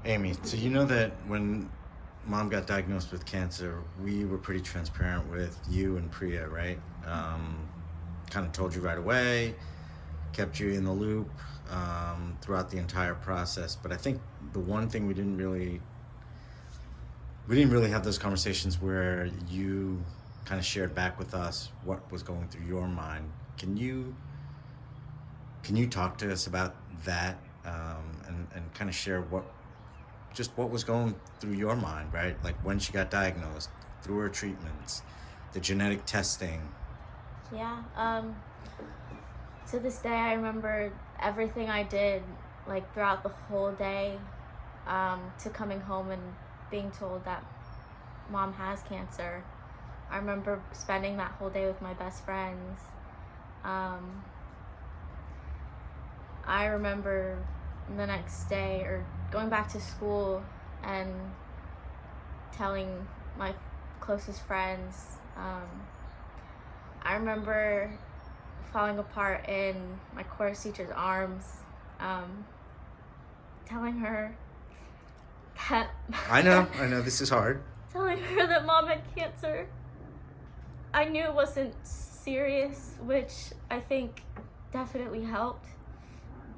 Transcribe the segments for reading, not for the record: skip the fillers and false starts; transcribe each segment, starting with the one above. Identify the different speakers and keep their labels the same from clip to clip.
Speaker 1: Aimee, so you know that when mom got diagnosed with cancer, we were pretty transparent with you and Priya, right? Kind of told you right away, kept you in the loop throughout the entire process. But I think the one thing we didn't really have those conversations where you kind of shared back with us what was going through your mind. Can you talk to us about that and kind of share what was going through your mind, right? Like when she got diagnosed, through her treatments, the genetic testing.
Speaker 2: Yeah. To this day, I remember everything I did, like throughout the whole day, to coming home and being told that mom has cancer. I remember spending that whole day with my best friends. Um, I remember the next day or going back to school and telling my closest friends. I remember falling apart in my chorus teacher's arms, um, telling her that
Speaker 1: I know this is hard.
Speaker 2: telling her that mom had cancer. I knew it wasn't serious, which I think definitely helped,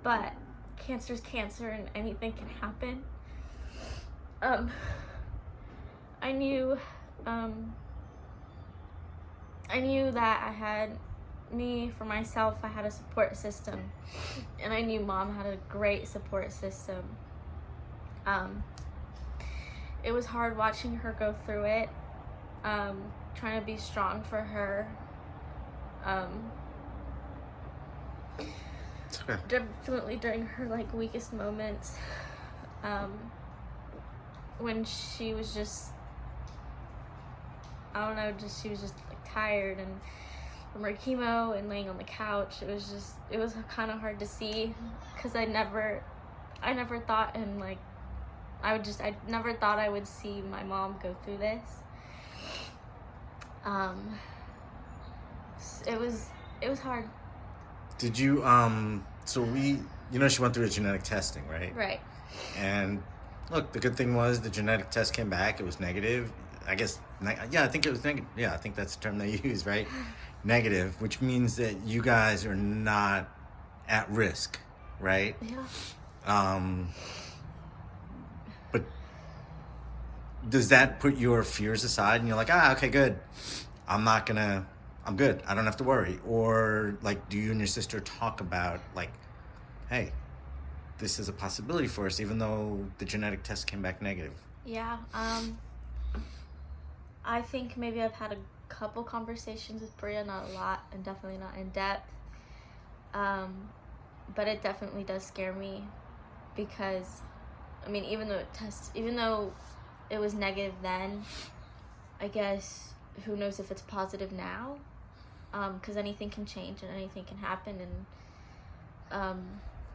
Speaker 2: but cancer's cancer and anything can happen. Um, I knew, um, I knew that I had me for myself. I had a support system, and I knew mom had a great support system. Um, it was hard watching her go through it, trying to be strong for her. Um,
Speaker 1: It's okay.
Speaker 2: Definitely during her like weakest moments, um, when she was just, I don't know, just she was just like tired and from her chemo and laying on the couch. It was kind of hard to see because I never thought in like I never thought I would see my mom go through this. Um, it was hard.
Speaker 1: Did you so she went through a genetic testing, right?
Speaker 2: Right.
Speaker 1: And look, the good thing was the genetic test came back. It was negative. I guess, yeah, I think it was negative. Yeah, I think that's the term they use, right? Negative, which means that you guys are not at risk, right?
Speaker 2: Yeah.
Speaker 1: But does that put your fears aside and you're like, okay, good. I'm good. I don't have to worry. Or like, do you and your sister talk about like, hey, this is a possibility for us, even though the genetic test came back negative?
Speaker 2: Yeah. I think maybe I've had a couple conversations with Bria, not a lot, and definitely not in depth. But it definitely does scare me because, I mean, even though it was negative then, I guess who knows if it's positive now? Because anything can change and anything can happen, and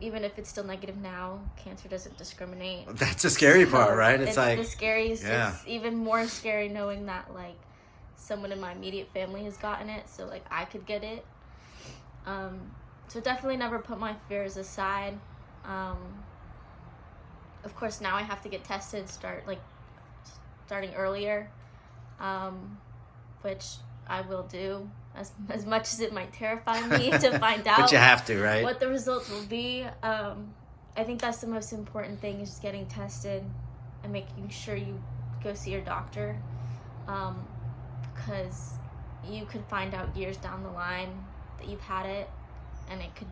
Speaker 2: even if it's still negative now, cancer doesn't discriminate.
Speaker 1: That's the scary part, right?
Speaker 2: It's
Speaker 1: like
Speaker 2: the scariest.
Speaker 1: Yeah.
Speaker 2: It's even more scary knowing that like someone in my immediate family has gotten it, so like I could get it. So definitely never put my fears aside. Of course, now I have to get tested, starting earlier, which I will do as much as it might terrify me to find out.
Speaker 1: But you have to, right?
Speaker 2: What the results will be. I think that's the most important thing is just getting tested and making sure you go see your doctor, because you could find out years down the line that you've had it, and it could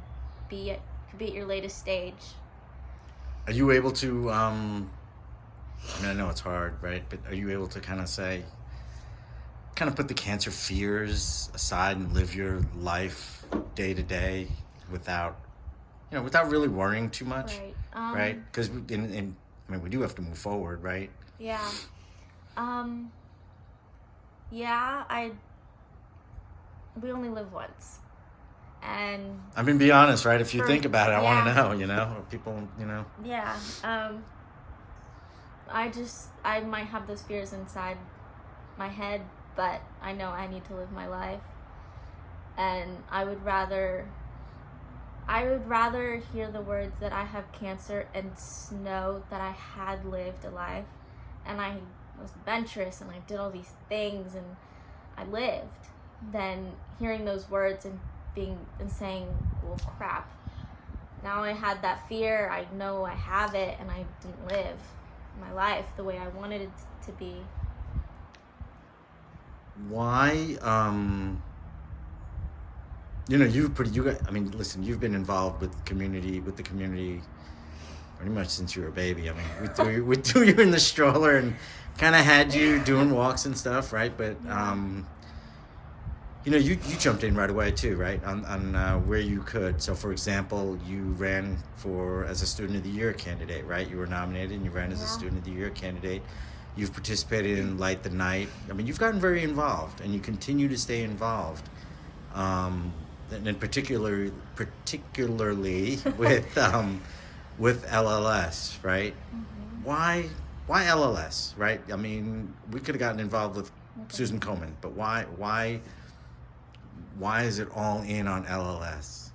Speaker 2: be at your latest stage.
Speaker 1: Are you able to, I mean, I know it's hard, right? But are you able to kind of put the cancer fears aside and live your life day to day without really worrying too much,
Speaker 2: Right.
Speaker 1: right? Because I mean, we do have to move forward, right?
Speaker 2: Yeah. Yeah, we only live once. And
Speaker 1: I mean, be honest, right? If you think about it, I want to
Speaker 2: yeah.
Speaker 1: know, or people,
Speaker 2: Yeah. I might have those fears inside my head, but I know I need to live my life. And I would rather I would rather hear the words that I have cancer and know that I had lived a life and I was adventurous and I did all these things and I lived than hearing those words and saying, well, crap. Now I had that fear, I know I have it, and I didn't live my life the way I wanted it to be.
Speaker 1: Why, listen, you've been involved with the community pretty much since you were a baby. I mean, we threw you in the stroller and kind of had you doing walks and stuff, right? But, you jumped in right away too, right? On where you could. So, for example, you ran as a Student of the Year candidate, right? You were nominated and you ran as a Student of the Year candidate. You've participated in Light the Night. I mean, you've gotten very involved, and you continue to stay involved. And particularly with LLS, right?
Speaker 2: Mm-hmm.
Speaker 1: Why LLS, right? I mean, we could have gotten involved with Susan Komen, but why is it all in on LLS?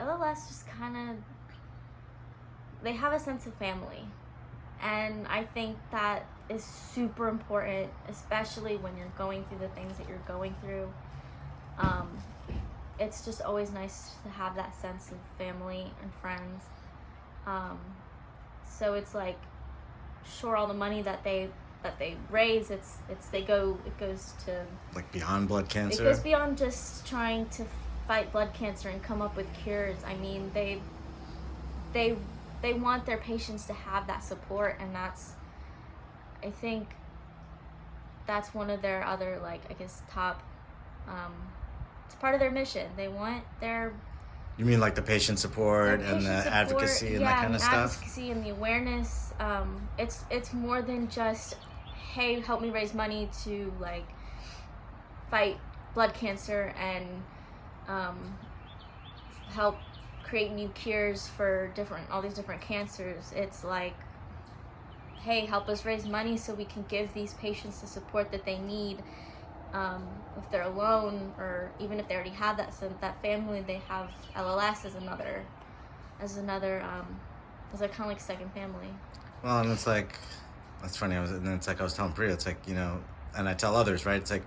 Speaker 2: LLS just kind of, they have a sense of family. And I think that is super important, especially when you're going through the things that you're going through. It's just always nice to have that sense of family and friends. So it's like, sure, all the money that they raise, it goes to,
Speaker 1: like, beyond blood cancer.
Speaker 2: It goes beyond just trying to fight blood cancer and come up with cures. I mean, they want their patients to have that support, and I think that's one of their other, top, it's part of their mission. They want their...
Speaker 1: You mean like the patient support and the advocacy and that kind of stuff?
Speaker 2: Yeah, advocacy and the awareness. It's more than just, hey, help me raise money to, fight blood cancer and help create new cures for all these different cancers. It's like, hey, help us raise money so we can give these patients the support that they need. If they're alone, or even if they already have that family, they have LLS as kind of like second family.
Speaker 1: Well, and it's like, that's funny. I was telling Priya, it's like, and I tell others, right? It's like,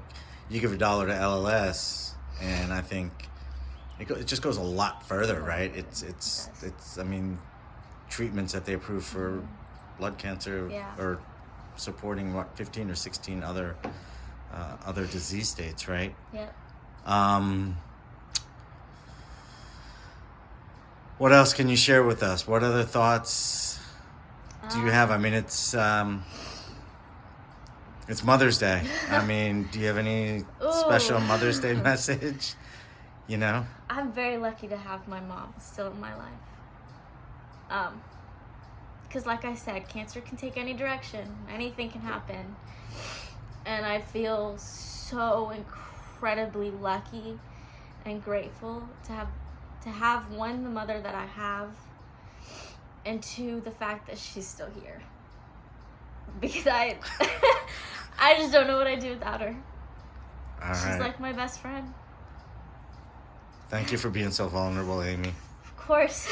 Speaker 1: you give $1 to LLS, and I think it just goes a lot further, right? It's I mean, treatments that they approve for blood cancer or supporting 15 or 16 other disease states, right?
Speaker 2: Yep.
Speaker 1: What else can you share with us? What other thoughts do you have? I mean, it's Mother's Day. I mean, do you have any special Mother's Day message?
Speaker 2: I'm very lucky to have my mom still in my life. Because like I said, cancer can take any direction. Anything can happen. And I feel so incredibly lucky and grateful to have one, the mother that I have, and two, the fact that she's still here. Because I just don't know what I'd do without her. She's like my best friend.
Speaker 1: Thank you for being so vulnerable, Aimee.
Speaker 2: Of course.